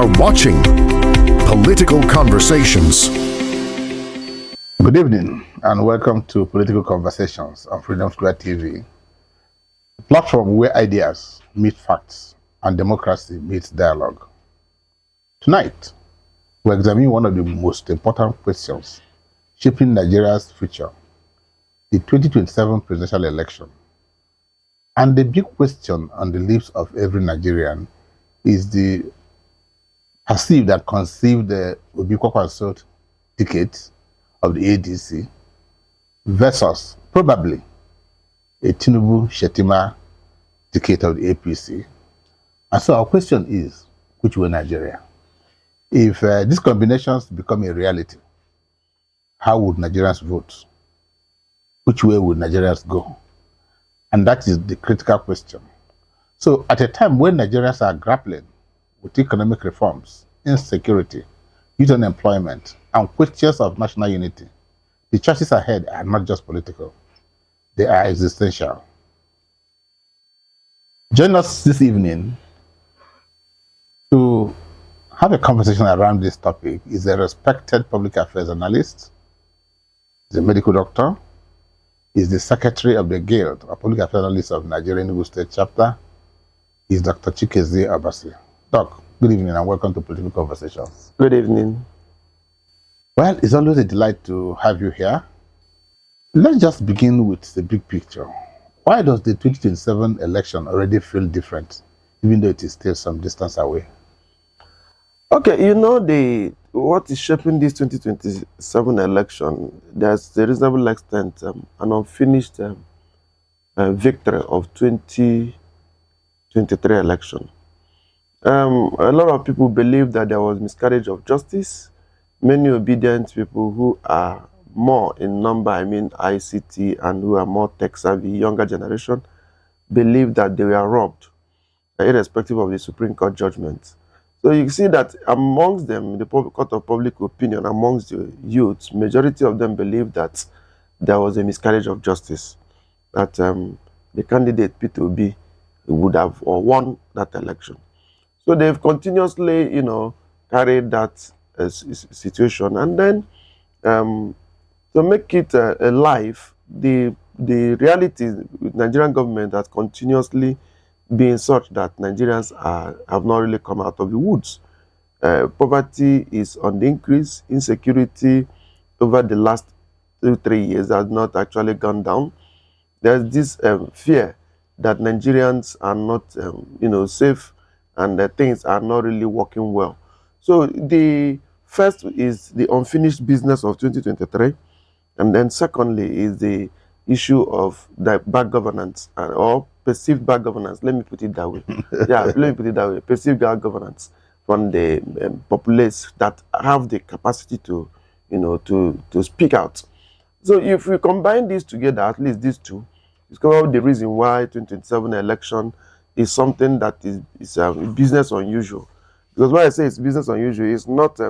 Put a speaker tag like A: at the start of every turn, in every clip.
A: are watching Political Conversations.
B: Good evening and welcome to Political Conversations on Freedom Square TV, a platform where ideas meet facts and democracy meets dialogue. Tonight, we examine one of the most important questions shaping Nigeria's future, the 2027 presidential election. And the big question on the lips of every Nigerian is the perceived and conceived Kwankwaso ticket of the ADC versus probably a Tinubu Shettima ticket of the APC. And so our question is, which way Nigeria? If these combinations become a reality, how would Nigerians vote? Which way would Nigerians go? And that is the critical question. So at a time when Nigerians are grappling with economic reforms, insecurity, youth unemployment, and questions of national unity, the choices ahead are not just political, they are existential. Join us this evening to have a conversation around this topic is a respected public affairs analyst, is a medical doctor, is the secretary of the Guild of Public Affairs Analysts of Nigerian Enugu State Chapter, is Dr. Chikezie Obasi. Doc, good evening and welcome to Political Conversations.
C: Good evening.
B: Well, it's always a delight to have you here. Let's just begin with the big picture. Why does the 2027 election already feel different, even though it is still some distance away?
C: Okay, you know, what is shaping this 2027 election, there's a reasonable extent an unfinished victory of 2023 election. A lot of people believe that there was miscarriage of justice. Many obedient people who are more in number, I mean ICT, and who are more tech-savvy, younger generation, believe that they were robbed, irrespective of the Supreme Court judgment. So you see that amongst them, the court of public opinion, amongst the youths, majority of them believe that there was a miscarriage of justice, that the candidate P2B would have won that election. So they've continuously, carried that situation, and then to make it alive, the reality with Nigerian government has continuously been such that Nigerians have not really come out of the woods. Poverty is on the increase. Insecurity over the last 2-3 years has not actually gone down. There's this fear that Nigerians are not, safe, and that things are not really working well. So the first is the unfinished business of 2023, and then secondly is the issue of the bad governance or perceived bad governance. Let me put it that way. Let me put it that way. Perceived bad governance from the populace that have the capacity to, to speak out. So if we combine these together, at least these two, it's probably the reason why 2027 election is something that is business unusual. Because when I say it's business unusual, it's not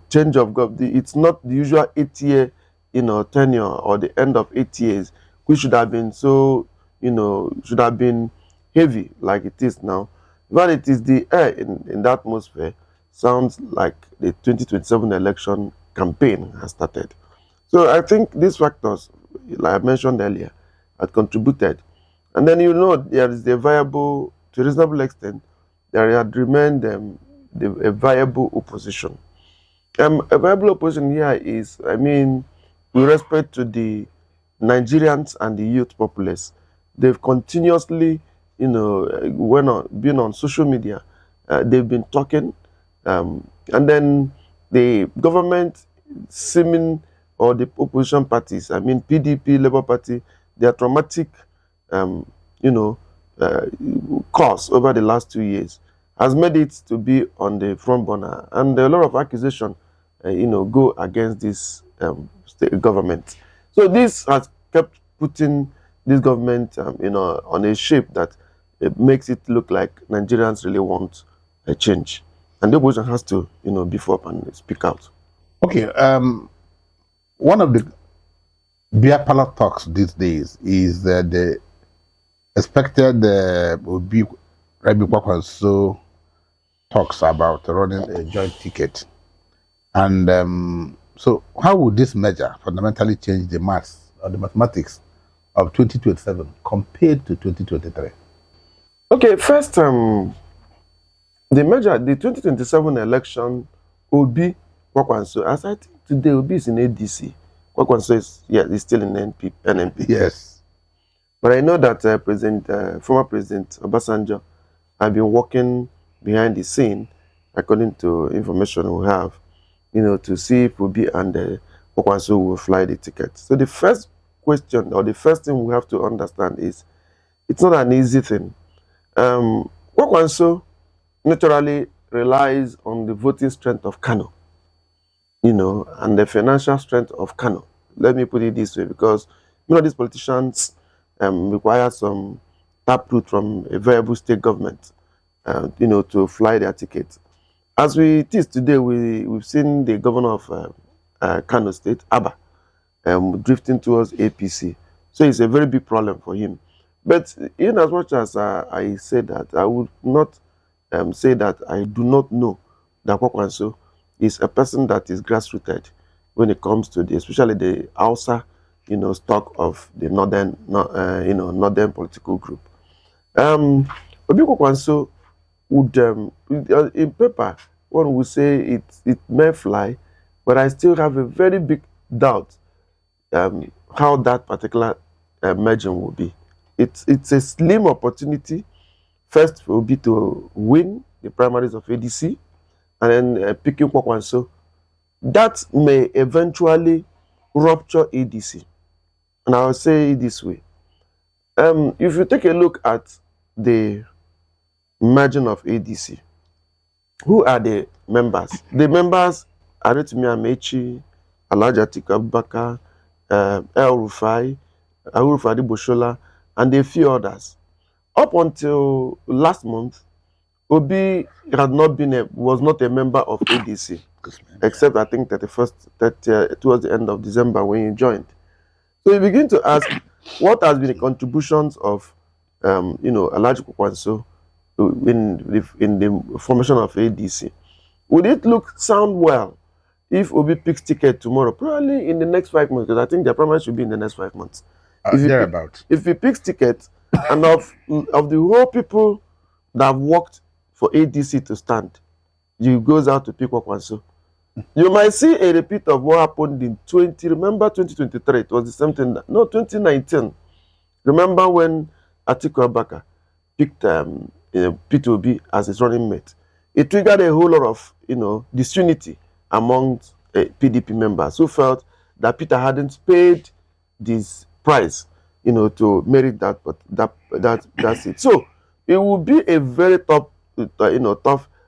C: change of government. It's not the usual 8-year, tenure or the end of 8 years, which should have been so, should have been heavy like it is now. But it is the air in the atmosphere sounds like the 2027 election campaign has started. So I think these factors, like I mentioned earlier, had contributed. And then there is the viable, to a reasonable extent, there had remained a viable opposition. A viable opposition here is, with respect to the Nigerians and the youth populace, they've continuously, been on social media, they've been talking, and then the government seeming, or the opposition parties, PDP, Labour Party, their traumatic, course over the last 2 years has made it to be on the front burner, and a lot of accusations, go against this state government. So this has kept putting this government, on a shape that it makes it look like Nigerians really want a change, and the opposition has to, beef up and speak out.
B: Okay, one of the beer parlor talks these days is the expected Rabbi Kwankwaso talks about running a joint ticket. And so how would this measure fundamentally change the maths or the mathematics of 2027 compared to 2023?
C: Okay, first, the 2027 election, Obi Kwankwaso, as I think today, Obi is in ADC. Kwankwaso is still in NMP.
B: Yes.
C: But I know that former President Obasanjo have been working behind the scene, according to information we have, to see if Obi and Kwankwaso will fly the ticket. So the first question, or the first thing we have to understand is, it's not an easy thing. Kwankwaso naturally relies on the voting strength of Kano, and the financial strength of Kano. Let me put it this way, because these politicians require some taproot from a viable state government, to fly their ticket. As it is today, we've seen the governor of Kano State, Abba, drifting towards APC. So it's a very big problem for him. But in as much as I say that, I would not say that I do not know that Kwankwaso is a person that is grassrooted when it comes to especially the Hausa, stock of the northern political group. Obi Kwankwaso would, in paper, one would say it may fly, but I still have a very big doubt how that particular merging will be. It's a slim opportunity, first for Obi to win the primaries of ADC, and then picking Kwankwaso. That may eventually rupture ADC. And I'll say it this way. If you take a look at the merging of ADC, who are the members? The members are Rotimi Amaechi, Alhaji Atiku Abubakar, El Rufai, Ahuru Boshola, and a few others. Up until last month, Obi was not a member of ADC, except I think towards the end of December when he joined. So you begin to ask, what has been the contributions of, Alhaji Kwankwaso in the formation of ADC? Would it sound well if Obi picks ticket tomorrow? Probably in the next 5 months, because I think the primary should be in the next 5 months. If he picks ticket, and of the whole people that have worked for ADC to stand, you goes out to pick Kwankwaso. You might see a repeat of what happened in 2023. It was the same thing. 2019. Remember when Atiku Abubakar picked Peter Obi as his running mate? It triggered a whole lot of disunity among PDP members who felt that Peter hadn't paid this price, to merit that. But that's it. So it will be a very tough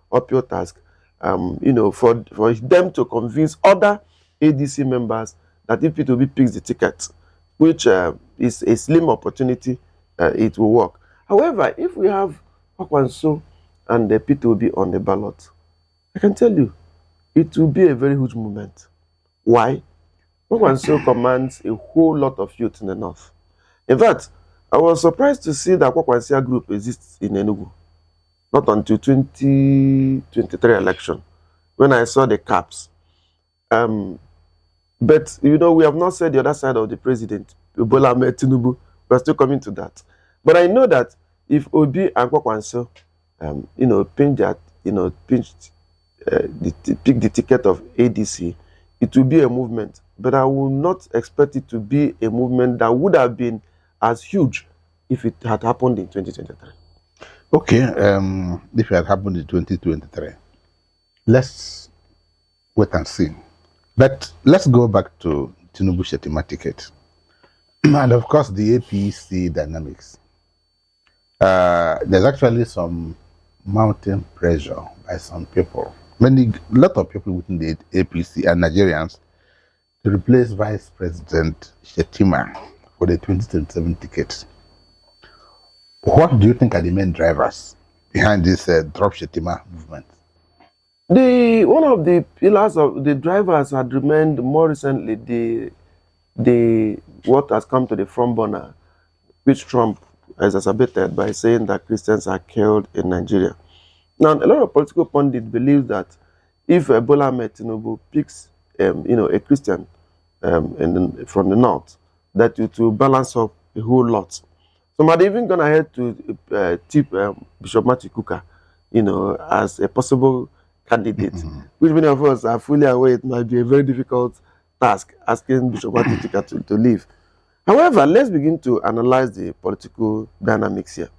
C: uphill task, for them to convince other ADC members that if Peter Obi picks the ticket, which is a slim opportunity, it will work. However, if we have Kwankwaso and Peter Obi on the ballot, I can tell you, it will be a very huge movement. Why? Kwankwaso commands a whole lot of youth in the north. In fact, I was surprised to see that Kwankwaso group exists in Enugu. Not until 2023 election, when I saw the caps. But, we have not said the other side of the president, Bola Ahmed Tinubu. We're still coming to that. But I know that if Obi and Kwankwaso, pick the ticket of ADC, it will be a movement. But I will not expect it to be a movement that would have been as huge if it had happened in 2023.
B: Okay, if it had happened in 2023, let's wait and see. But let's go back to Tinubu Shettima ticket. And of course, the APC dynamics. There's actually some mounting pressure by some people, a lot of people within the APC and Nigerians, to replace Vice President Shettima for the 2027 ticket. What do you think are the main drivers behind this drop Shettima movement?
C: One of the pillars of the drivers had remained more recently the what has come to the front burner, which Trump exacerbated by saying that Christians are killed in Nigeria. Now, a lot of political pundits believe that if Bola Ahmed Tinubu picks, a Christian from the north, that it will balance up a whole lot. Some are even gone ahead to tip Bishop Matthew Kuka, as a possible candidate, which many of us are fully aware it might be a very difficult task asking Bishop Matthew Kuka to leave. However, let's begin to analyze the political dynamics here.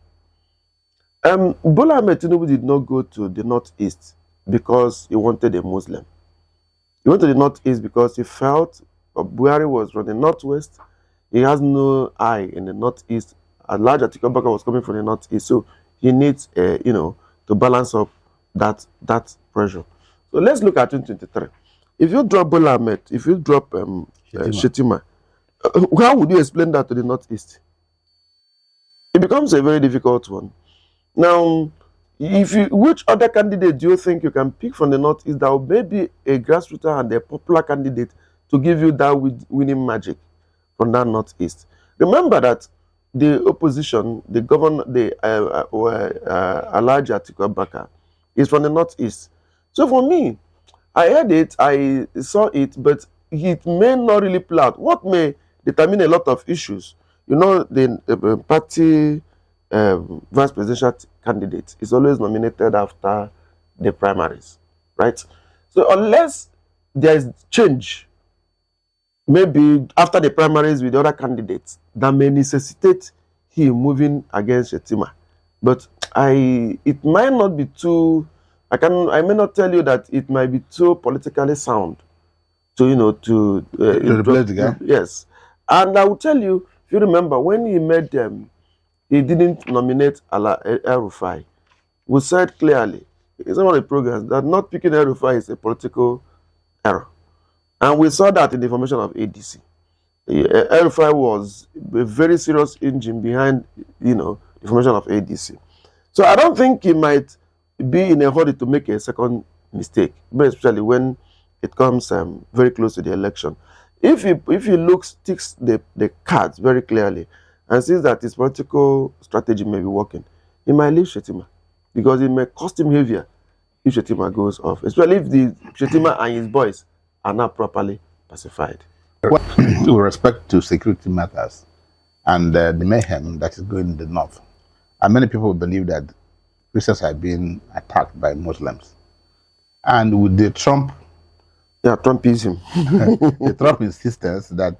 C: Bola Ahmed Tinubu did not go to the northeast because he wanted a Muslim. He went to the northeast because he felt Buhari was from the northwest. He has no eye in the northeast. A large Atiku Abubakar was coming from the northeast, so he needs, to balance up that pressure. So let's look at 2023. If you drop Bola Ahmed, if you drop Shettima, how would you explain that to the northeast? It becomes a very difficult one. Now, which other candidate do you think you can pick from the northeast that will maybe a grassroots and a popular candidate to give you that winning magic from that northeast? Remember that the opposition, the governor, Alhaji Atiku Abubakar, is from the northeast. So for me, I heard it, I saw it, but it may not really play out. What may determine a lot of issues? The party vice presidential candidate is always nominated after the primaries, right? So unless there is change, maybe after the primaries with the other candidates, that may necessitate him moving against Shettima. But it might not be too, I may not tell you that it might be too politically sound to
B: replace the guy.
C: Yes. And I will tell you, if you remember, when he made them, he didn't nominate El-Rufai. We said clearly in some of the programs that not picking El-Rufai is a political error. And we saw that in the formation of ADC. El-Rufai was a very serious engine behind, the formation of ADC. So I don't think he might be in a hurry to make a second mistake, but especially when it comes very close to the election. If he takes the cards very clearly and sees that his political strategy may be working, he might leave Shettima, because it may cost him heavier if Shettima goes off, especially if the Shettima and his boys are not properly pacified.
B: With respect to security matters and the mayhem that is going in the north, and many people believe that Christians are being attacked by Muslims. And with the Trumpism, the Trump insistence that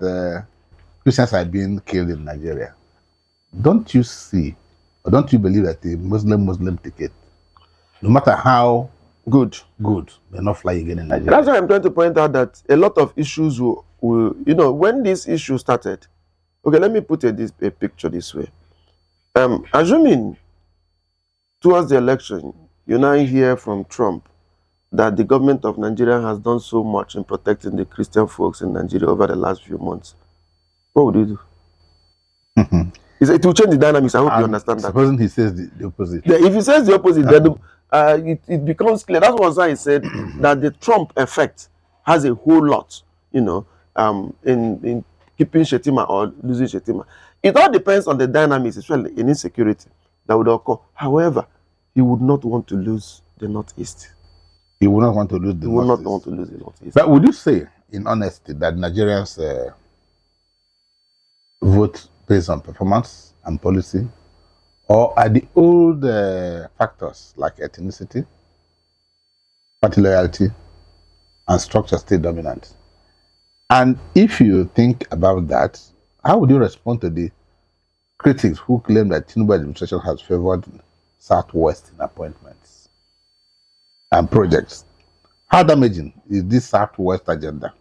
B: Christians are being killed in Nigeria, don't you see, or don't you believe that the Muslim ticket, no matter how good, may not fly again in Nigeria?
C: That's why I'm trying to point out that a lot of issues will when this issue started. Okay, let me put a picture this way. Assuming towards the election, you now hear from Trump that the government of Nigeria has done so much in protecting the Christian folks in Nigeria over the last few months. What would you do? It will change the dynamics. I hope you understand that.
B: Supposing he says the opposite.
C: Yeah, if he says the opposite, then it becomes clear. That's why I said that the Trump effect has a whole lot, in keeping Shettima or losing Shettima. It all depends on the dynamics, especially in insecurity, that would occur. However, he would not want to lose the Northeast.
B: He would not want to lose the Northeast.
C: He would not want to lose the Northeast.
B: But would you say, in honesty, that Nigerians vote based on performance and policy, or are the old factors like ethnicity, party loyalty, and structure still dominant? And if you think about that, how would you respond to the critics who claim that Tinubu administration has favored Southwest in appointments and projects? How damaging is this Southwest agenda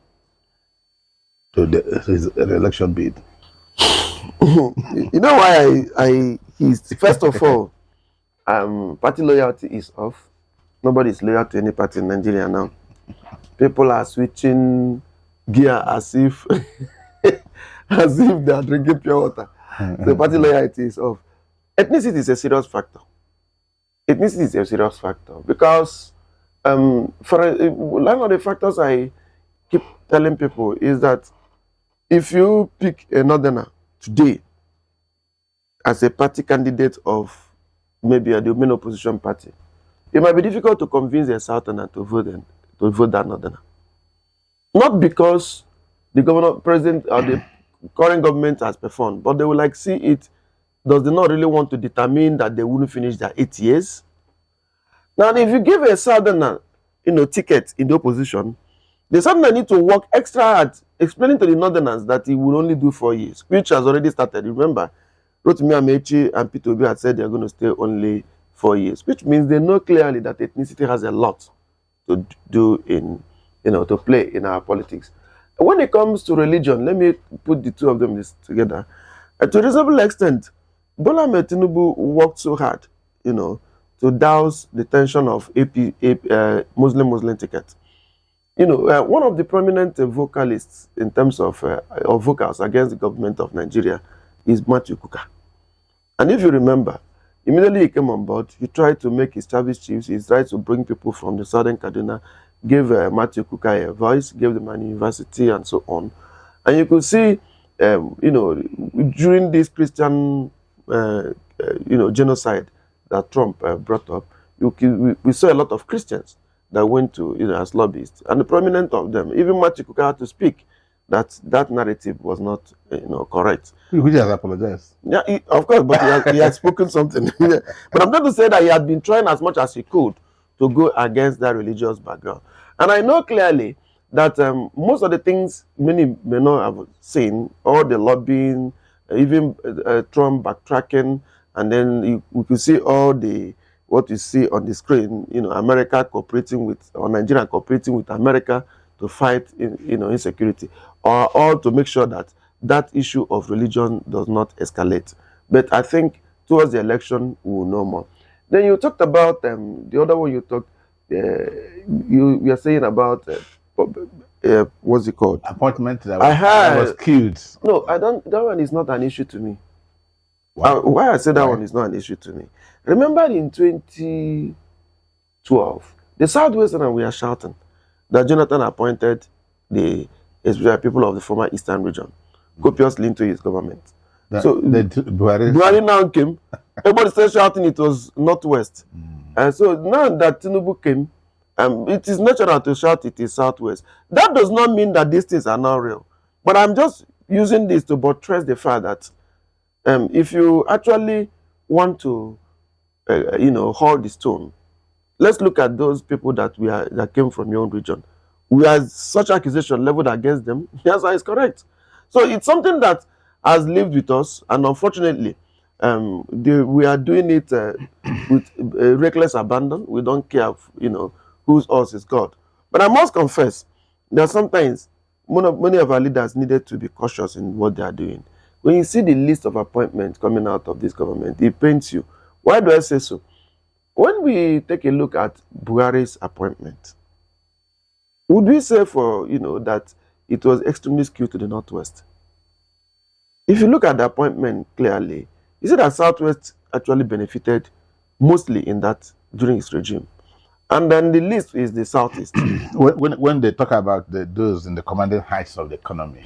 B: to his election bid?
C: You know why he's first of all, party loyalty is off. Nobody is loyal to any party in Nigeria now. People are switching gear as if they are drinking pure water. The party loyalty is off. Ethnicity is a serious factor. Ethnicity is a serious factor because one of the factors I keep telling people is that if you pick a northerner today as a party candidate of maybe the main opposition party, it might be difficult to convince a southerner to vote that northerner. Not because the governor, president, or the current government has performed, but they will like see it. Does they not really want to determine that they wouldn't finish their 8 years? Now, if you give a southerner, ticket in the opposition, the southerner need to work extra hard explaining to the northerners that he will only do 4 years, which has already started. Remember, Rotimi Amechi and Peter Obi had said they're going to stay only 4 years, which means they know clearly that ethnicity has a lot to do in, to play in our politics. And when it comes to religion, let me put the two of them together. To a reasonable extent, Bola Ahmed Tinubu worked so hard, to douse the tension of Muslim ticket. One of the prominent vocalists in terms of vocals against the government of Nigeria is Matthew Kuka. And if you remember, immediately he came on board, he tried to make his service chiefs, he tried to bring people from the southern Kaduna, gave Matthew Kuka a voice, gave them an university and so on. And you could see, during this Christian, genocide that Trump brought up, we saw a lot of Christians that went to, as lobbyists. And the prominent of them, even Matthew Kuka had to speak that narrative was not, correct.
B: Which has apologized.
C: Yeah, of course, but he has spoken something. But I'm trying to say that he had been trying as much as he could to go against that religious background. And I know clearly that most of the things many may not have seen, all the lobbying, even Trump backtracking, and then we could see all what you see on the screen, America cooperating with, or Nigeria cooperating with America to fight, insecurity, or to make sure that issue of religion does not escalate. But I think towards the election, we will know more. Then you talked about the other one you talked, you are saying about, what's it called?
B: Appointment that was killed.
C: No, I don't, that one is not an issue to me. Why I say that one is not an issue to me. Remember in 2012, the Southwestern we are shouting that Jonathan appointed the people of the former Eastern region copiously into his government. Buhari now came, everybody started shouting it was Northwest. And so now that Tinubu came, it is natural to shout it is Southwest. That does not mean that these things are not real. But I'm just using this to buttress the fact that if you actually want to, hold the stone, let's look at those people that came from your own region. We have such accusation leveled against them. The answer is correct. So it's something that has lived with us, and unfortunately, we are doing it with reckless abandon. We don't care, whose us is God. But I must confess that sometimes many of our leaders needed to be cautious in what they are doing. When you see the list of appointments coming out of this government, it pains you. Why do I say so? When we take a look at Buhari's appointment, would we say that it was extremely skewed to the Northwest? If you look at the appointment clearly, you see that Southwest actually benefited mostly in that during his regime. And then the list is the Southeast.
B: when they talk about those in the commanding heights of the economy.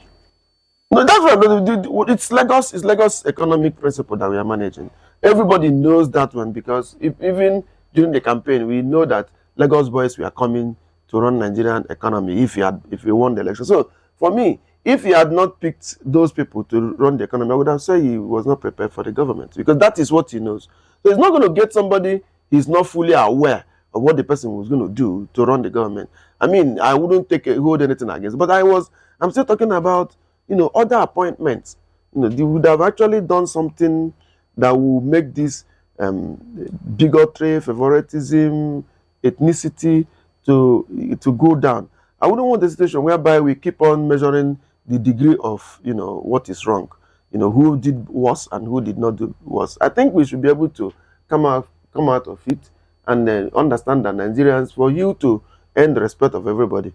C: No, that's what it's Lagos economic principle that we are managing. Everybody knows that one because even during the campaign, we know that Lagos boys were coming to run Nigerian economy if he won the election. So for me, if he had not picked those people to run the economy, I would have said he was not prepared for the government because that is what he knows. So he's not going to get somebody he's not fully aware of what the person was going to do to run the government. I mean, I wouldn't hold anything against, but I'm still talking about, other appointments. They would have actually done something that will make this bigotry, favoritism, ethnicity to go down. I wouldn't want a situation whereby we keep on measuring the degree of, what is wrong, who did worse and who did not do worse. I think we should be able to come out of it and then understand that Nigerians, for you to earn the respect of everybody,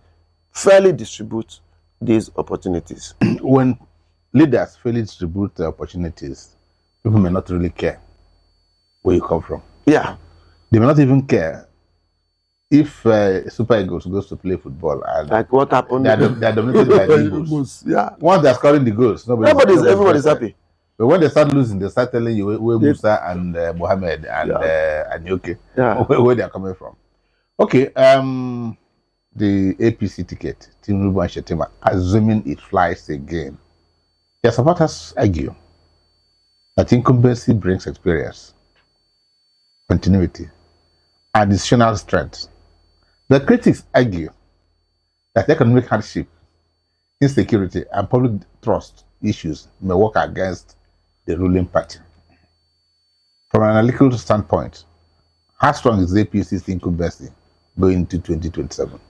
C: fairly distribute these opportunities.
B: When leaders fairly distribute the opportunities, people may not really care where you come from.
C: Yeah.
B: They may not even care if Super Eagles goes to play football. And
C: like what happened?
B: They are dominated by the Eagles.
C: Yeah.
B: Once they are scoring the goals, everybody's
C: everybody's happy.
B: But when they start losing, they start telling you where Musa and Mohammed and Yoke, where they are coming from. Okay, the APC ticket, Tinubu and Shettima, assuming it flies again, their supporters argue that incumbency brings experience, continuity, and additional strength. The critics argue that economic hardship, insecurity, and public trust issues may work against the ruling party. From an analytical standpoint, how strong is the APC's incumbency going into 2027?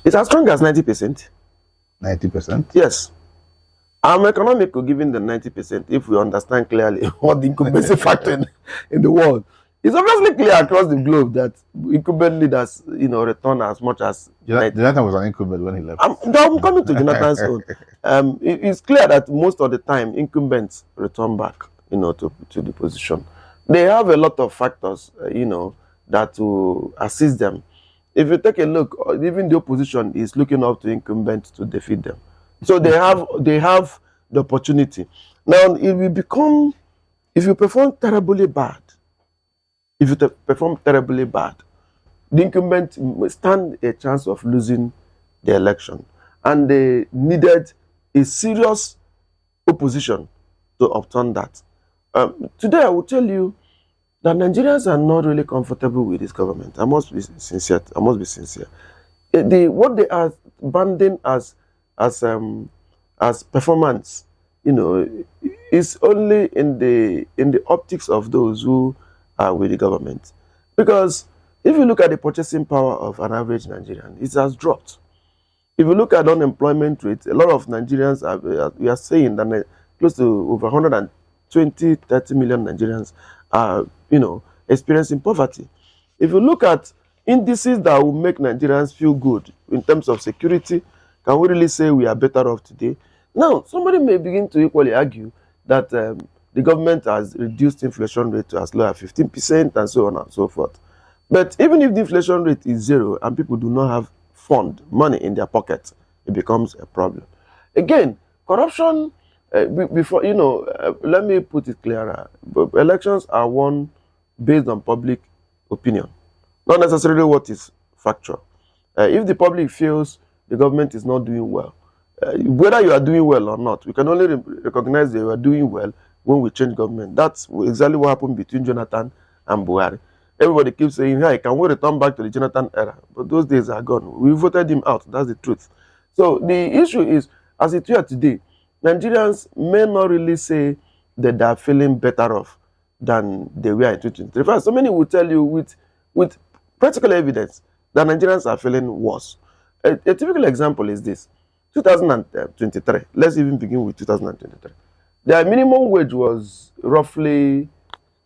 C: It's as strong as 90%.
B: 90%?
C: Yes. I'm economical given the 90% if we understand clearly what the incumbency factor in the world. It's obviously clear across the globe that incumbent leaders, return as much as...
B: Jonathan was an incumbent when he left.
C: I'm coming to Jonathan's own. It's clear that most of the time incumbents return back, to the position. They have a lot of factors, that will assist them. If you take a look, even the opposition is looking up to incumbents to defeat them. So they have the opportunity. Now, if you perform terribly bad, the incumbent stand a chance of losing the election. And they needed a serious opposition to obtain that. Today, I will tell you that Nigerians are not really comfortable with this government. I must be sincere. What they are banding as performance, is only in the optics of those who are with the government. Because if you look at the purchasing power of an average Nigerian, it has dropped. If you look at unemployment rate, a lot of Nigerians we are saying that close to over 120-30 million Nigerians are, experiencing poverty. If you look at indices that will make Nigerians feel good in terms of security, can we really say we are better off today? Now, somebody may begin to equally argue that the government has reduced inflation rate to as low as 15% and so on and so forth. But even if the inflation rate is zero and people do not have money in their pockets, it becomes a problem. Again, corruption, before, let me put it clearer. Elections are won based on public opinion, not necessarily what is factual. If the public feels the government is not doing well, whether you are doing well or not, we can only recognize that you are doing well when we change government. That's exactly what happened between Jonathan and Buhari. Everybody keeps saying, hey, can we return back to the Jonathan era? But those days are gone. We voted him out. That's the truth. So the issue is, as it were today, Nigerians may not really say that they are feeling better off than they were in 2023. In fact, so many will tell you with practical evidence that Nigerians are feeling worse. A typical example is this. 2023. Let's even begin with 2023. Their minimum wage was roughly,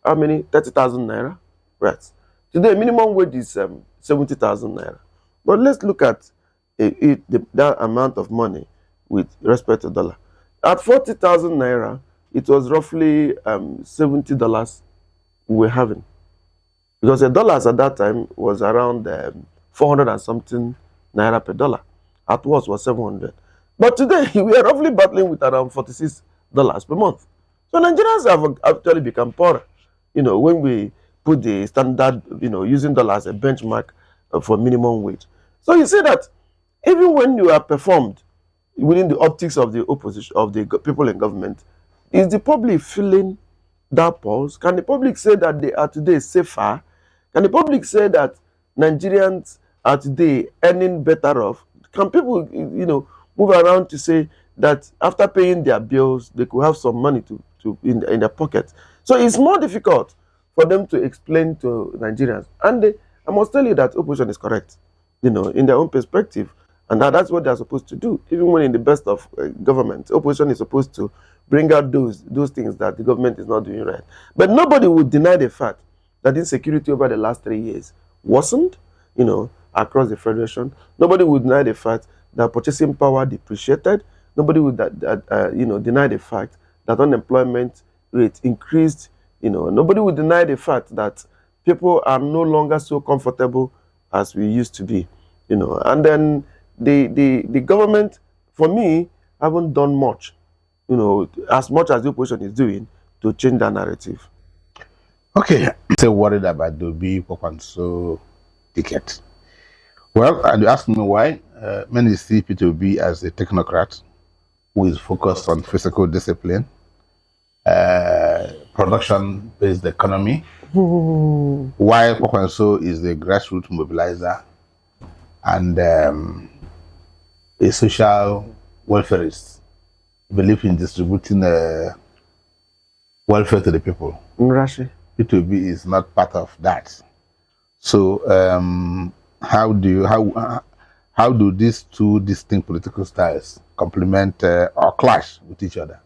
C: how many? 30,000 naira. Right. Today, minimum wage is 70,000 naira. But let's look at that amount of money with respect to dollar. At 40,000 naira, it was roughly $70 we were having. Because the dollars at that time was around 400 and something naira per dollar. At worst was 700. But today, we are roughly battling with around $46 per month. So Nigerians have actually become poorer, when we put the standard, using dollar as a benchmark for minimum wage. So you see that even when you are performed within the optics of the opposition, of the people in government, is the public feeling that pulse? Can the public say that they are today safer? Can the public say that Nigerians are today earning better off? Can people, move around to say that after paying their bills, they could have some money in their pocket? So it's more difficult for them to explain to Nigerians. And I must tell you that opposition is correct, in their own perspective. And that's what they're supposed to do. Even when in the best of government, opposition is supposed to bring out those things that the government is not doing right. But nobody would deny the fact that insecurity over the last 3 years worsened, across the federation. Nobody would deny the fact that purchasing power depreciated. Nobody would deny the fact that unemployment rate increased. Nobody would deny the fact that people are no longer so comfortable as we used to be. And then the government, for me, haven't done much you know, as much as the opposition is doing to change that narrative.
B: Okay, so worried about the Kwankwaso ticket. Well, and you ask me why. Many see P2B as a technocrat who is focused on physical discipline, production-based economy, while Kwankwaso is a grassroots mobilizer and a social welfarist, believe in distributing welfare to the people.
C: Rashi.
B: P2B is not part of that. So how do these two distinct political styles complement or clash with each other?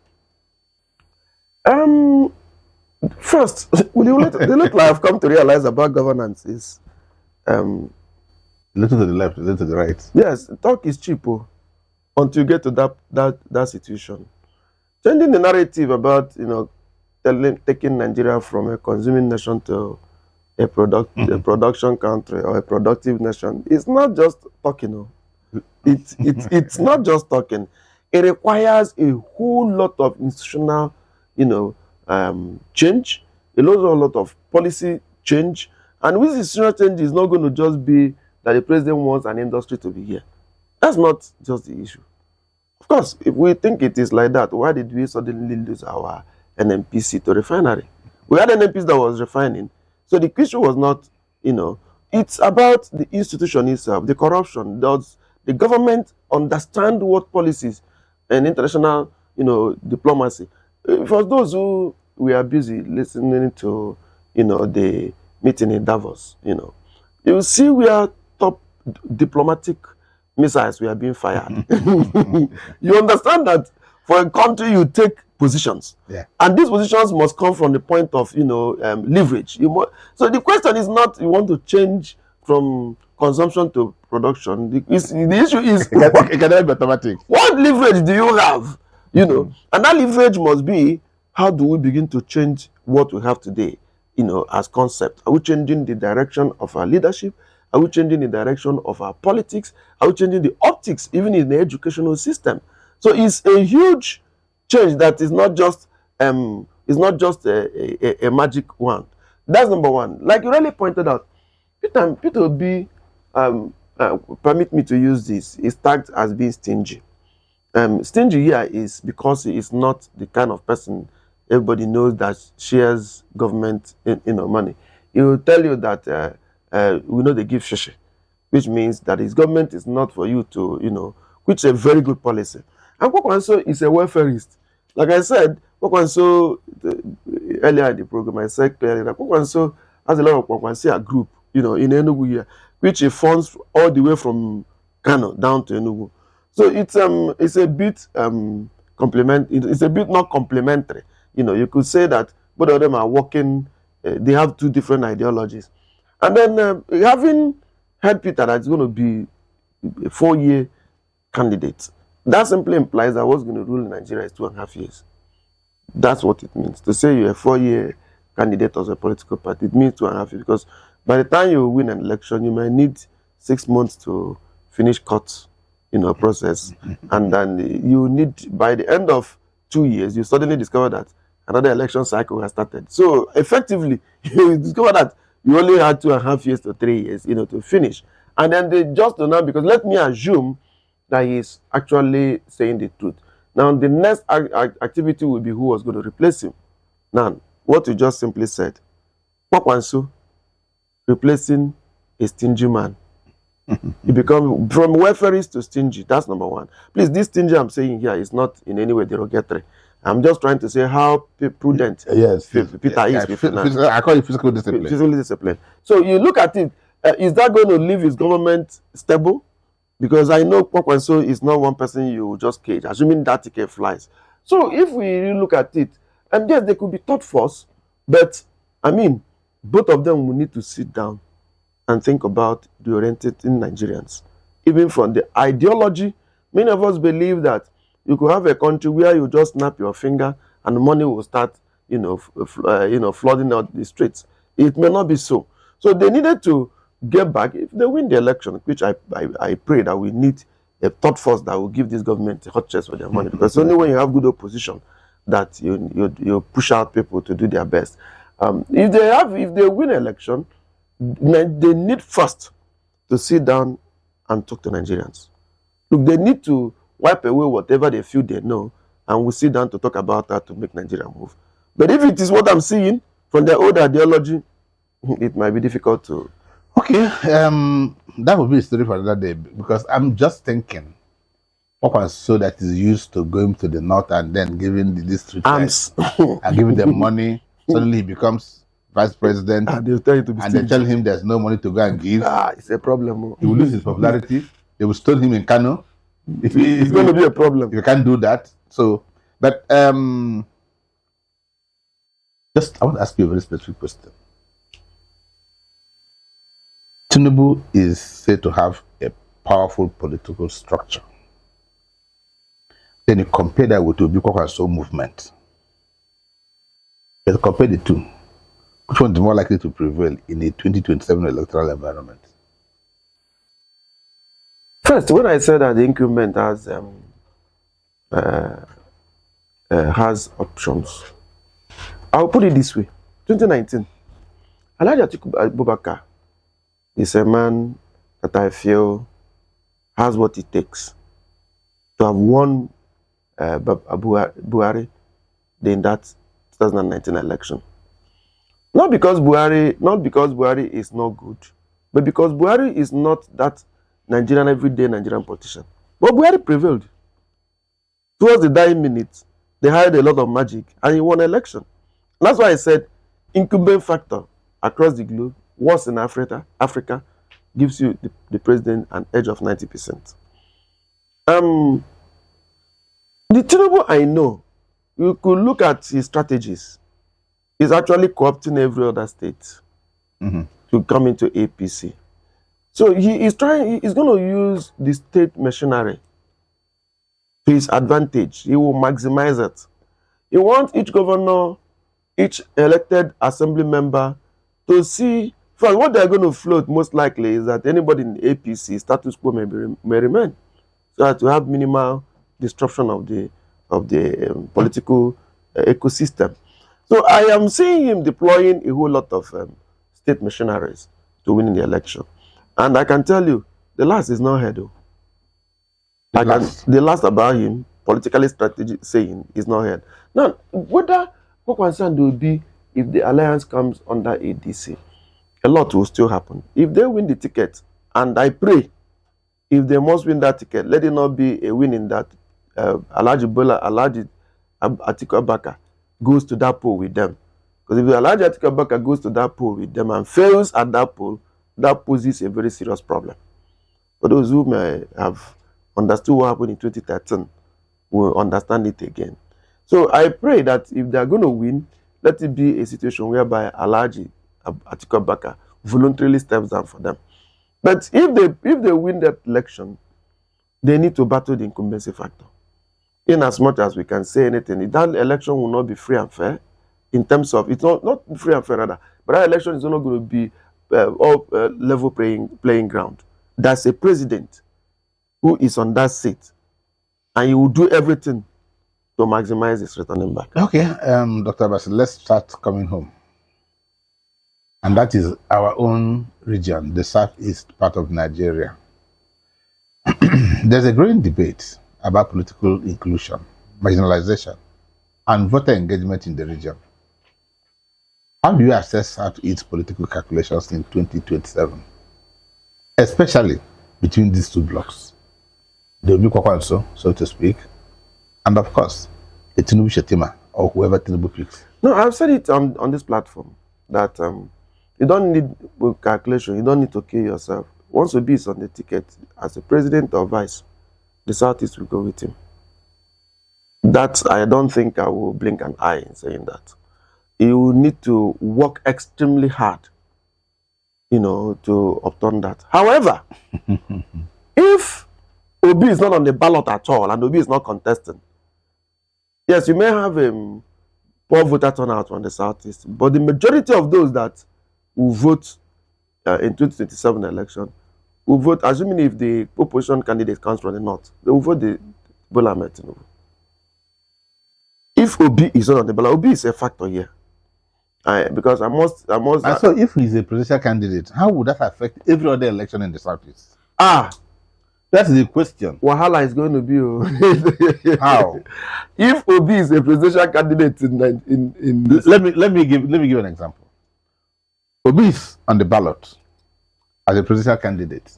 C: First, the little I've come to realize about governance is
B: A little to the left, a little to the right.
C: yes, talk is cheap until you get to that situation. Changing the narrative about, you know, taking Nigeria from a consuming nation to a production country or a productive nation is not just talking. It's not just talking. It requires a whole lot of institutional, you know, change, a lot of policy change, and with institutional change is not going to just be that the president wants an industry to be here. That's not just the issue. Of course, if we think it is like that, why did we suddenly lose our NMPC to refinery? We had NMPC that was refining. So the question was not, you know, it's about the institution itself, the corruption. Does the government understand what policies and international, you know, diplomacy? For those who were busy listening to, you know, the meeting in Davos, you know, you see where top diplomatic missiles were being fired. You understand that for a country you take positions, and these positions must come from the point of, you know, leverage. So the question is not you want to change from consumption to production. The issue is what leverage do you have? You know, and that leverage must be, how do we begin to change what we have today, you know, as concept? Are we changing the direction of our leadership? Are we changing the direction of our politics? Are we changing the optics, even in the educational system? So it's a huge change that is not just a magic wand. That's number one. Like you really pointed out, Peter will be, permit me to use this, is tagged as being stingy. Stingy here is because he is not the kind of person everybody knows that shares government money. He will tell you that we know they give shishi, which means that his government is not for you to, you know, which is a very good policy. And Kwankwaso is a welfarist. Like I said, Kwankwaso, earlier in the program, I said clearly that Kwankwaso has a lot of Kwankwasia group, you know, in Enugu here, which he funds all the way from Kano down to Enugu. So it's a bit it's a bit not complementary. You know, you could say that both of them are working, they have two different ideologies. And then having heard Peter that it's going to be a 4-year candidate, that simply implies that what's going to rule in Nigeria is 2.5 years. That's what it means. To say you're a 4-year candidate as a political party, it means 2.5 years, because by the time you win an election, you might need 6 months to finish court, you know, process. And then you need, by the end of 2 years, you suddenly discover that another election cycle has started. So effectively, you discover that you only had 2.5 years to 3 years, you know, to finish. And then they just don't know, because let me assume that he's actually saying the truth. Now, the next activity will be who was going to replace him. Now, what you just simply said, Kwankwaso replacing a stingy man. You become from welfarist to stingy. That's number one. Please, this stingy I'm saying here is not in any way derogatory. I'm just trying to say how prudent Peter is.
B: I call it physical discipline.
C: Physical discipline. So you look at it, is that going to leave his government stable? Because I know Kwankwaso is not one person you just cage, assuming that ticket flies. So if we really look at it, and yes, they could be thought force, but I mean, both of them will need to sit down and think about the orientating Nigerians. Even from the ideology, many of us believe that you could have a country where you just snap your finger and the money will start, flooding out the streets. It may not be so. So they needed to get back. If they win the election, which I pray that we need a third force that will give this government a hot chest for their money. Because only when you have good opposition that you push out people to do their best. If they win election, they need first to sit down and talk to Nigerians. Look, they need to wipe away whatever they feel they know, and we'll sit down to talk about that to make Nigeria move. But if it is what I'm seeing from their old ideology, it might be difficult to.
B: Okay, that would be a story for another day, because I'm just thinking, Kwankwaso that is used to going to the north and then giving the district
C: Arms.
B: and giving them money, suddenly he becomes vice president,
C: And they'll tell you to be
B: and they tell him there's no money to go and give.
C: It's a problem.
B: He will lose his popularity. They will stone him in Kano.
C: It's going to be a problem.
B: You can't do that. So, but I want to ask you a very specific question. Tinubu is said to have a powerful political structure. Then you compare that with the Kwankwaso movement. Let's compare the two. Which one is more likely to prevail in a 2027 electoral environment?
C: First, when I said that the incumbent has options, I'll put it this way. 2019, Alhaji Atiku Abubakar is a man that I feel has what it takes to have won Buhari in that 2019 election. Not because Buhari is not good, but because Buhari is not that everyday Nigerian politician. But Buhari prevailed. Towards the dying minutes, they had a lot of magic, and he won election. That's why I said incumbent factor across the globe, worse in Africa, gives you the president an edge of 90%. The Tinubu I know, you could look at his strategies. He's actually co-opting every other state to come into APC. So he's going to use the state machinery to his advantage. He will maximize it. He wants each governor, each elected assembly member to see, first, what they're going to float most likely is that anybody in the APC status quo may remain, so that to have minimal disruption of the political ecosystem. So I am seeing him deploying a whole lot of state machineries to win the election. And I can tell you, the last is not heard. The last about him, politically strategic saying, is not heard. Now, whether what concern will be if the alliance comes under ADC, a lot will still happen. If they win the ticket, and I pray, if they must win that ticket, let it not be a win in that Alhaji Atiku Abubakar goes to that poll with them. Because if Alhaji Atiku Abubakar goes to that poll with them and fails at that poll, that poses a very serious problem. For those who may have understood what happened in 2013, will understand it again. So I pray that if they are going to win, let it be a situation whereby Alhaji Atiku Abubakar voluntarily steps down for them. But if they win that election, they need to battle the incumbency factor. In as much as we can say anything, that election will not be free and fair. In terms of, it's not free and fair rather, but that election is not going to be level playing ground. That's a president who is on that seat, and he will do everything to maximize his returning back.
B: Okay, Dr. Obasi, let's start coming home. And that is our own region, the southeast part of Nigeria. There's a growing debate about political inclusion, marginalization, and voter engagement in the region. How do you assess Southeast political calculations in 2027, especially between these two blocks? The Kwankwaso, so to speak, and of course, the Tinubu Shettima, or whoever Tinubu picks.
C: No, I've said it on this platform that you don't need calculation, you don't need to kill yourself. Once Obi is on the ticket as a president or vice, the Southeast will go with him. That I don't think I will blink an eye in saying that. You will need to work extremely hard, to obtain that. However, if Obi is not on the ballot at all and Obi is not contesting, yes, you may have a poor voter turnout on the Southeast, but the majority of those that will vote in 2027 election will vote, assuming if the opposition candidate comes from the north, they will vote the Bola Ahmed Tinubu. If Obi is not on the ballot, Obi is a factor here. Because I must.
B: And so, if he's a presidential candidate, how would that affect every other election in the southeast? That's the question.
C: Wahala is going to be
B: how?
C: If Obi is a presidential candidate in
B: let me give an example. Obi is on the ballot as a presidential candidate,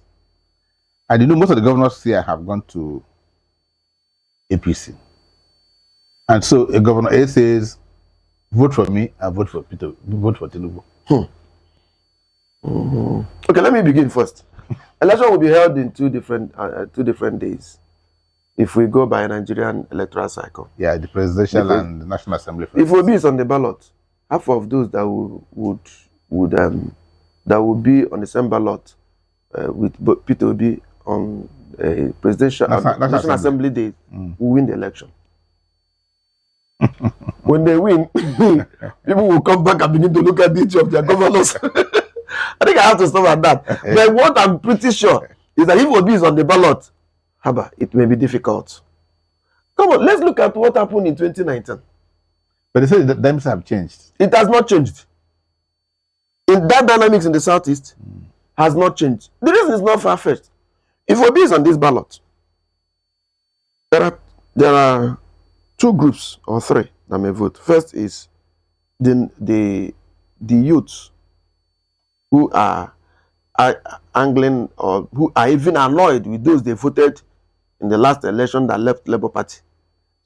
B: and most of the governors here have gone to APC, and so a governor A says, "Vote for me," and vote for Tinubu.
C: Okay, let me begin first. Election will be held in two different days, if we go by a Nigerian electoral cycle.
B: Yeah, the presidential and the National Assembly.
C: If Obi is on the ballot, half of those that would be on the same ballot with Peter Obi on a presidential National Assembly day will win the election. When they win, people will come back and begin to look at each of their governors. I think I have to stop at that. But what I'm pretty sure is that if Obi is on the ballot, it may be difficult. Come on, let's look at what happened in 2019.
B: But they say the dynamics have changed.
C: It has not changed. In that dynamics in the southeast has not changed. The reason is not far-fetched. If Obi is on this ballot, there are two groups or three that may vote. First is the youths who are angling or who are even annoyed with those they voted in the last election that left Labour Party.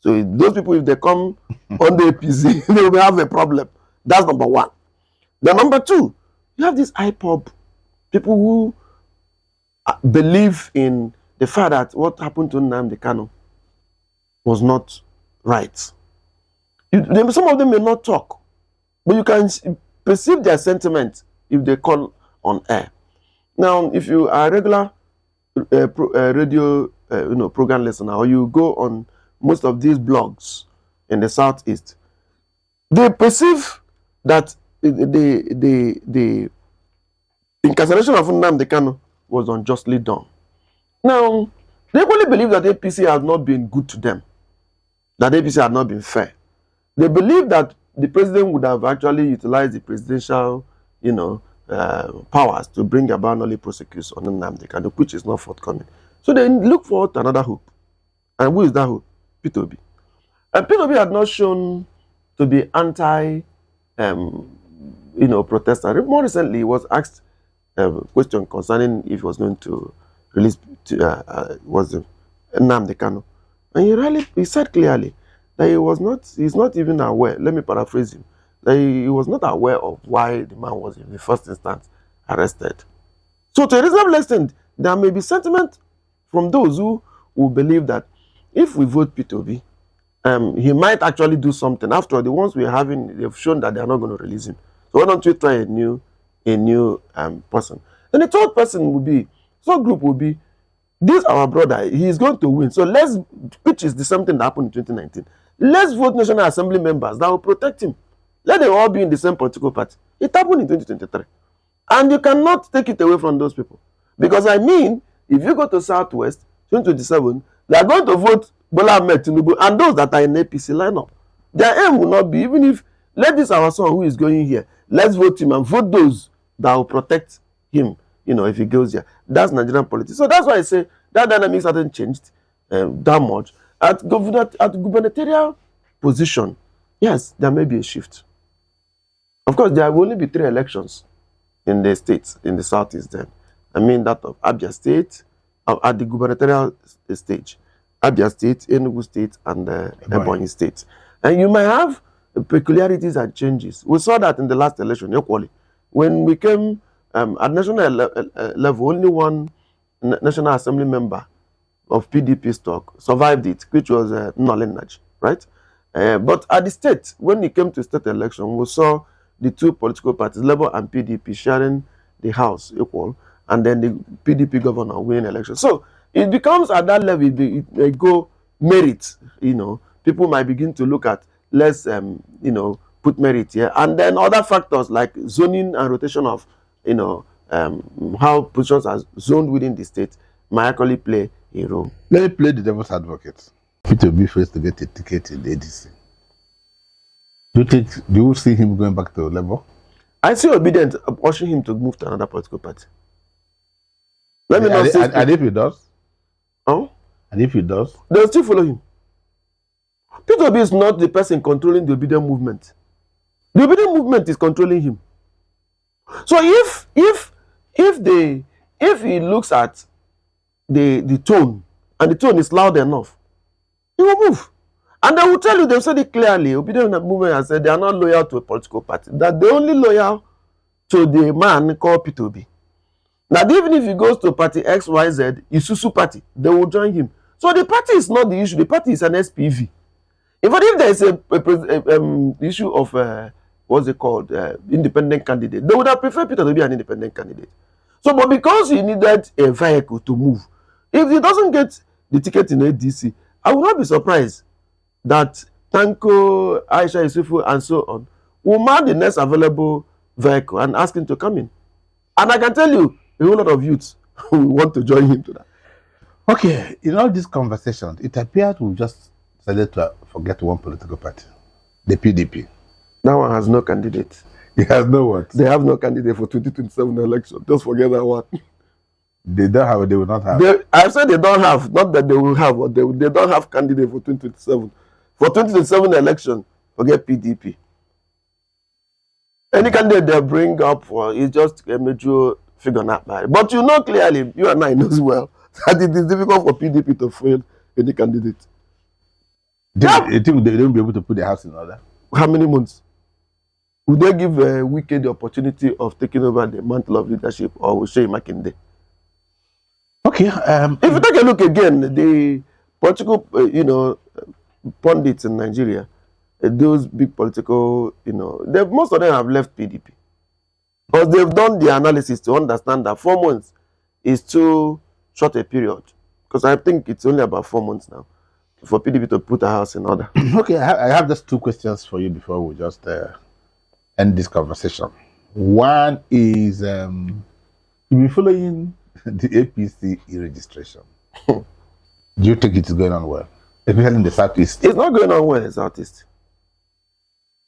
C: So those people, if they come on the APC, they will have a problem. That's number one. Then number two, you have these IPOB people who believe in the fact that what happened to Nnamdi Kanu was not right. Some of them may not talk, but you can perceive their sentiment if they call on air. Now, if you are a regular radio program listener, or you go on most of these blogs in the southeast, they perceive that the incarceration of Nnamdi Kanu was unjustly done. Now, they only believe that APC has not been good to them, that APC has not been fair. They believe that the president would have actually utilized the presidential, powers to bring about only prosecution on Nnamdi Kanu, which is not forthcoming. So they look forward to another hope. And who is that hope? Peter Obi. And Peter Obi had not shown to be protester. More recently, he was asked a question concerning if he was going to release Nnamdi Kanu. And he said clearly that he's not even aware, let me paraphrase him, that he was not aware of why the man was in the first instance arrested. So to a reasonable extent, there may be sentiment from those who believe that if we vote Peter Obi, he might actually do something. After all, the ones we're having, they've shown that they're not going to release him. So why don't we try a new person? And the third person group will be, this our brother, he is going to win. So which is the same thing that happened in 2019. Let's vote National Assembly members that will protect him. Let them all be in the same political party. It happened in 2023. And you cannot take it away from those people. Because if you go to Southwest, 2027, they are going to vote Bola Ahmed Tinubu and those that are in APC lineup. Their aim will not be, even if, let this our son who is going here, let's vote him and vote those that will protect him, if he goes here. That's Nigerian politics. So that's why I say that dynamics hasn't changed that much. At gubernatorial position, yes, there may be a shift. Of course, there will only be 3 elections in the states, in the southeast then. I mean that of Abia State, at the gubernatorial stage. Abia State, Enugu State, and Ebonyi State. And you might have peculiarities and changes. We saw that in the last election, equally. When we came at national level, only one National Assembly member of PDP stock survived it, which was Nolin Naji, right? But at the state, when it came to state election, we saw the two political parties, Labour and PDP, sharing the house equal, and then the PDP governor winning election. So it becomes at that level, it may go merit, people might begin to look at, let's, put merit here. And then other factors like zoning and rotation of, how positions are zoned within the state might actually play a role.
B: Let me play the devil's advocate. Peter will be first to get a ticket in the ADC. Do you see him going back to Labour?
C: I see obedient urging him to move to another political party. Let me not say.
B: And if he does?
C: Oh?
B: And if he does?
C: They'll still follow him. Peter Obi is not the person controlling the obedient movement. The obedient movement is controlling him. So if he looks at the tone, and the tone is loud enough, he will move. And they will tell you, they've said it clearly, obedient movement has said they are not loyal to a political party, that they're only loyal to the man called Peter Obi. That even if he goes to party XYZ, Isusu party, they will join him. So the party is not the issue, the party is an SPV. In fact, if there is a issue of, what's it called, independent candidate, they would have preferred Peter to be an independent candidate. So, but because he needed a vehicle to move, if he doesn't get the ticket in ADC, I will not be surprised that Tanko, Aisha Yusufu, and so on will mount the next available vehicle and ask him to come in. And I can tell you, a whole lot of youths will want to join him to that.
B: Okay, in all these conversations, it appears we've just decided to forget one political party, the PDP.
C: That one has no candidate.
B: It has no what?
C: They have no candidate for 2027 election. Just forget that one.
B: They don't have, they will not have.
C: I said they don't have, not that they will have, but they don't have candidate for 2027. For 2027 election, forget PDP. Any candidate they bring up is just a major figure not by. But you know clearly, you and I knows well, that it is difficult for PDP to fail any candidate.
B: You think they won't be able to put their house in order?
C: How many months? Would they give Wike the opportunity of taking over the mantle of leadership, or will Shey Makinde?
B: Okay.
C: If you take a look again, the political, pundits in Nigeria, those big political, most of them have left PDP. Because they've done the analysis to understand that 4 months is too short a period. Because I think it's only about 4 months now for PDP to put a house in order.
B: Okay, I have just two questions for you before we just end this conversation. One is, you've been following the APC e-registration. Do you think it's going on well? Especially in the Southeast.
C: It's not going on well in the Southeast.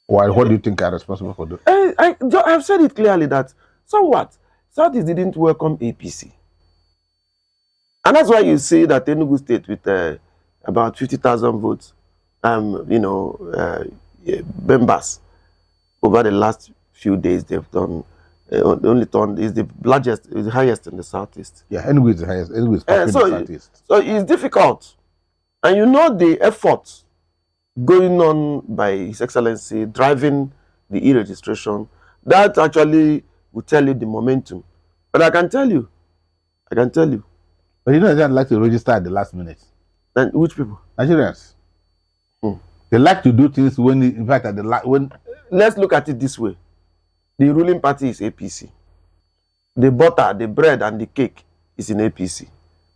B: Why? What do you think are responsible for this?
C: I've said it clearly that somewhat Southeast didn't welcome APC. And that's why you see that Enugu State with about 50,000 votes, members over the last few days they've done. The only turn is the largest, is the highest in the Southeast.
B: Yeah, Enugu is the highest. Enugu is in the Southeast.
C: So it's difficult. And you know the effort going on by His Excellency driving the e-registration, that actually will tell you the momentum. But I can tell you. But
B: you know they don't like to register at the last minute.
C: And which people?
B: Nigerians. They like to do things when, in fact, at the when.
C: Let's look at it this way. The ruling party is APC. The butter, the bread, and the cake is in APC.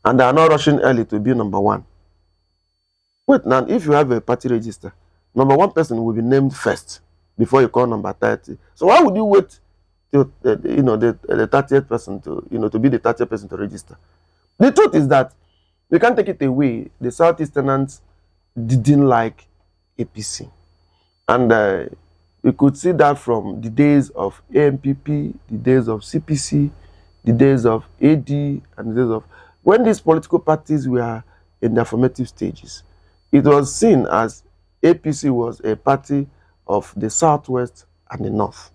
C: And they are not rushing early to be number one. Wait, now, if you have a party register, number one person will be named first before you call number 30. So why would you wait till the 30th person to be the 30th person to register? The truth is that we can't take it away. The Southeasterners didn't like APC. And we could see that from the days of AMPP, the days of CPC, the days of AD, and the days of when these political parties were in their formative stages. It was seen as APC was a party of the Southwest and the North.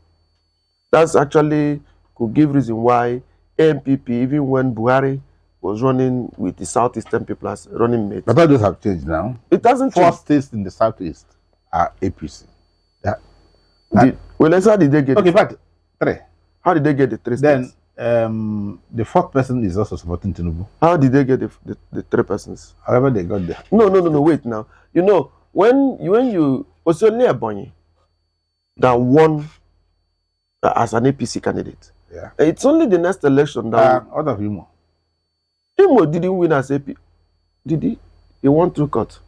C: That's actually could give reason why AMPP, even when Buhari was running with the Southeastern people as running mates.
B: But all those have changed now.
C: It hasn't changed.
B: 4 states in the Southeast are APC.
C: How did they get
B: okay, but 3.
C: How did they get the 3 states?
B: Then the 4th person is also supporting Tinubu.
C: How did they get the 3 persons?
B: However, they got there.
C: No, wait now. You know, when you was only Ebonyi that won as an APC candidate.
B: Yeah.
C: It's only the next election that
B: what of Imo?
C: Imo didn't win as AP. Did he? He won through court.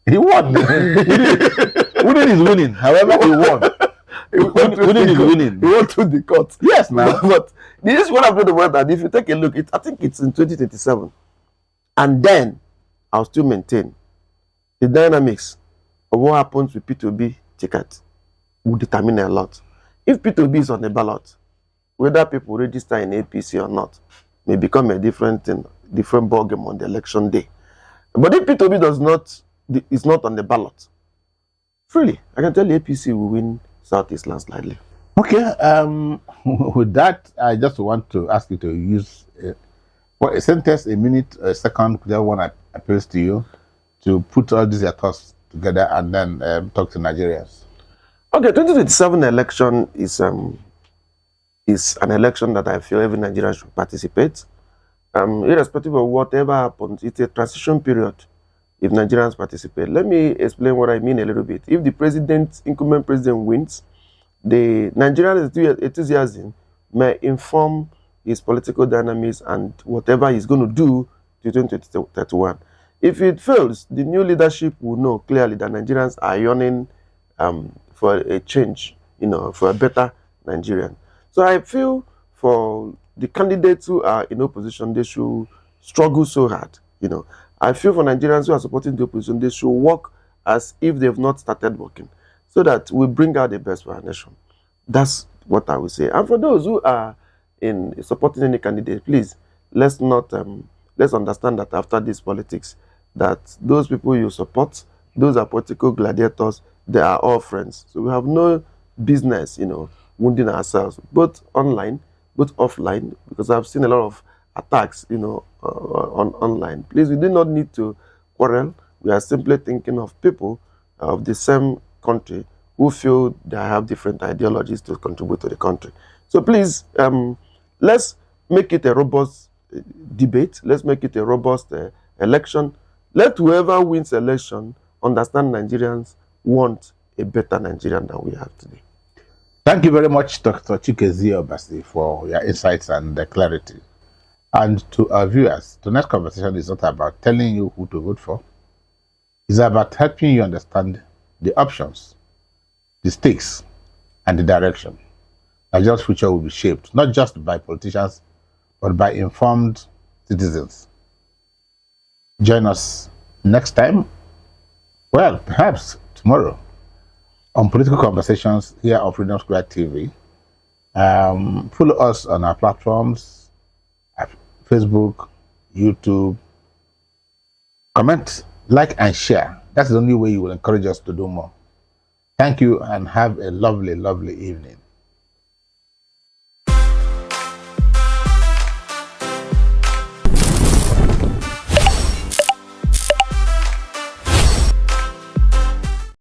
B: He won. Winning is winning. However, he won.
C: Winning is winning.
B: He went to the court.
C: Yes, now.
B: But
C: this is what I'm going to want that if you take a look, I think it's in 2027. And then I'll still maintain the dynamics of what happens with P2B ticket will determine a lot. If P2B is on the ballot, whether people register in APC or not may become a different thing, different ballgame on the election day. But if P2B is not on the ballot, freely, I can tell you APC will win Southeast landslidely.
B: okay, with that, I just want to ask you to use for a sentence, a minute, a second, whichever one appeals to you, to put all these thoughts together and then talk to Nigerians.
C: Okay, 2027 election is an election that I feel every Nigerian should participate. Irrespective of whatever happens, it's a transition period if Nigerians participate. Let me explain what I mean a little bit. If the incumbent president wins, the Nigerian enthusiasm may inform his political dynamics and whatever he's going to do to 2031. If it fails, the new leadership will know clearly that Nigerians are yearning for a change, for a better Nigerian. So I feel for the candidates who are in opposition, they should struggle so hard. I feel for Nigerians who are supporting the opposition, they should work as if they've not started working, so that we bring out the best for our nation. That's what I would say. And for those who are in supporting any candidate, please let's understand that after this politics, that those people you support, those are political gladiators. They are all friends. So we have no business, wounding ourselves, both online, both offline, because I've seen a lot of attacks, online. Please, we do not need to quarrel. We are simply thinking of people of the same country who feel they have different ideologies to contribute to the country. So please, let's make it a robust debate. Let's make it a robust election. Let whoever wins election understand Nigerians want a better Nigerian than we have today.
B: Thank you very much, Dr. Chikezie Obasi, for your insights and clarity. And to our viewers, tonight's conversation is not about telling you who to vote for. It's about helping you understand the options, the stakes, and the direction. Nigeria's future will be shaped not just by politicians, but by informed citizens. Join us next time, well, perhaps tomorrow, on Political Conversations here on Freedom Square TV. Follow us on our platforms, Facebook, YouTube. Comment, like, and share. That's the only way you will encourage us to do more. Thank you and have a lovely, lovely evening.